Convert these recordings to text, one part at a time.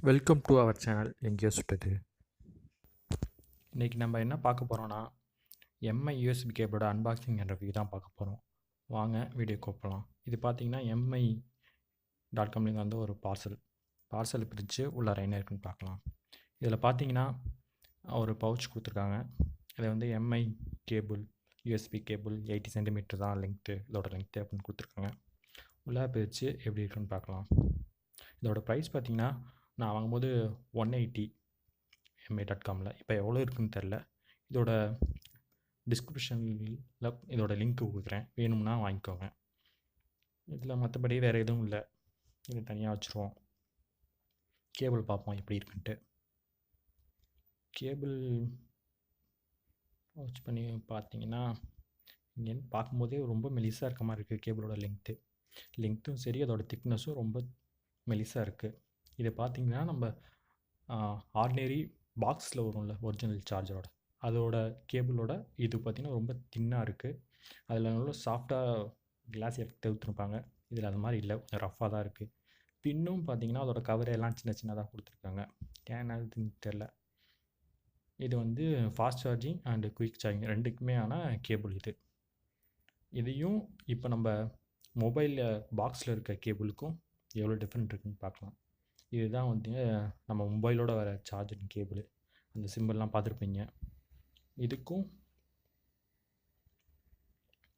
Welcome to our channel எங்கேயோ சுட்டது. இன்றைக்கி நம்ம என்ன பார்க்க போகிறோன்னா எம்ஐ யூஎஸ்பி கேபிளோட அன்பாக்சிங் என்ற ரிவ்யூ தான் பார்க்க போகிறோம். வாங்க வீடியோ போகலாம். இது பார்த்திங்கன்னா MI.comலேருந்து வந்து ஒரு பார்சல் பிரித்து உள்ளார என்ன இருக்குன்னு பார்க்கலாம். இதில் பார்த்தீங்கன்னா ஒரு பவுச் கொடுத்துருக்காங்க. இதை வந்து Mi cable USB cable 80 centimetre தான் இதோட லெங்க்த்து அப்படின்னு கொடுத்துருக்காங்க. உள்ளார பிரித்து எப்படி இருக்குன்னு பார்க்கலாம். இதோட ப்ரைஸ் பார்த்திங்கன்னா நான் வாங்கும்போது 180 MI.comல. இப்போ எவ்வளோ இருக்குதுன்னு தெரில. இதோட டிஸ்கிரிப்ஷனில் இதோட லிங்க் கொடுக்குறேன், வேணும்னா வாங்கிக்கோங்க. இதில் மற்றபடி வேறு எதுவும் இல்லை, இது தனியாக வச்சுருவோம். கேபிள் பார்ப்போம் எப்படி இருக்குன்ட்டு. கேபிள் வாட்ச் பண்ணி பார்த்தீங்கன்னா இங்கேன்னு பார்க்கும்போதே ரொம்ப மெலிசாக இருக்க மாதிரி இருக்குது. கேபிளோட லெங்க்த்தும் சரி, அதோட திக்னஸும் ரொம்ப மெலிசாக இருக்குது. இதை பார்த்திங்கன்னா நம்ம ஆர்டினரி பாக்ஸில் வரும்ல ஒரிஜினல் சார்ஜரோட, அதோட கேபிளோட இது பார்த்திங்கன்னா ரொம்ப தின்னாக இருக்குது. அதில் நல்ல சாஃப்டாக கிளாஸ் எஃபெக்ட் எடுத்துருப்பாங்க. இதில் அது மாதிரி இல்லை, கொஞ்சம் ரஃப்பாக தான் இருக்குது. பின்னும் பார்த்திங்கன்னா அதோட கவர் எல்லாம் சின்னதாக கொடுத்துருக்காங்க. ஏன் அதுன்னு தெரில. இது வந்து fast charging and quick charging ரெண்டுக்குமே ஆன கேபிள் இது. இதையும் இப்போ நம்ம மொபைலில் பாக்ஸில் இருக்க கேபிளுக்கும் எவ்வளோ டிஃப்ரெண்ட் இருக்குதுன்னு பார்க்கலாம். இதுதான் வந்து நம்ம மொபைலோட வர சார்ஜிங் கேபிள். அந்த சிம்பிள்லாம் பார்த்துருப்பீங்க. இதுக்கும்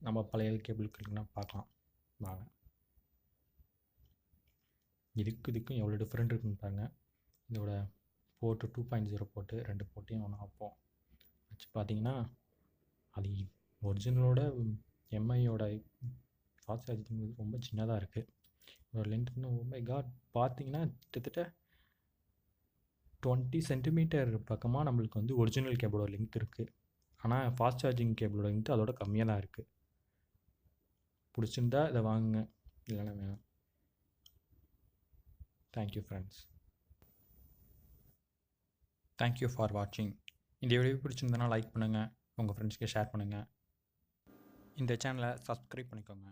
நம்ம பழைய கேபிளுக்குன்னா பார்க்கலாம் வாங்க. இதுக்கும் எவ்வளோ டிஃப்ரெண்ட் இருக்குன்னு பாருங்கள். இதோட போர்ட்டு 2.0 போர்ட்டு, 2 போர்ட்டையும் ஒன்றா வைப்போம். வச்சு பார்த்தீங்கன்னா அது ஒரிஜினலோட எம்ஐயோட ஃபாஸ்ட் சார்ஜிங் ரொம்ப சின்னதாக இருக்குது. ஒரு லென்த்னு பார்த்தீங்கன்னா கிட்டத்தட்ட 20 சென்டிமீட்டர் பக்கமாக நம்மளுக்கு வந்து ஒரிஜினல் கேபிளோட லெங்த் இருக்குது. ஆனால் ஃபாஸ்ட் சார்ஜிங் கேபிளோட லெங்த் அதோட கம்மியாக தான் இருக்குது. பிடிச்சிருந்தா இதை வாங்குங்க, இல்லைன்னா வேணாம். Thank you friends. தேங்க்யூ ஃபார் வாட்சிங். இந்த வீடியோ பிடிச்சிருந்தனா லைக் பண்ணுங்கள், உங்கள் ஃப்ரெண்ட்ஸ்க்கு ஷேர் பண்ணுங்கள். இந்த சேனலை சப்ஸ்கிரைப் பண்ணிக்கோங்க.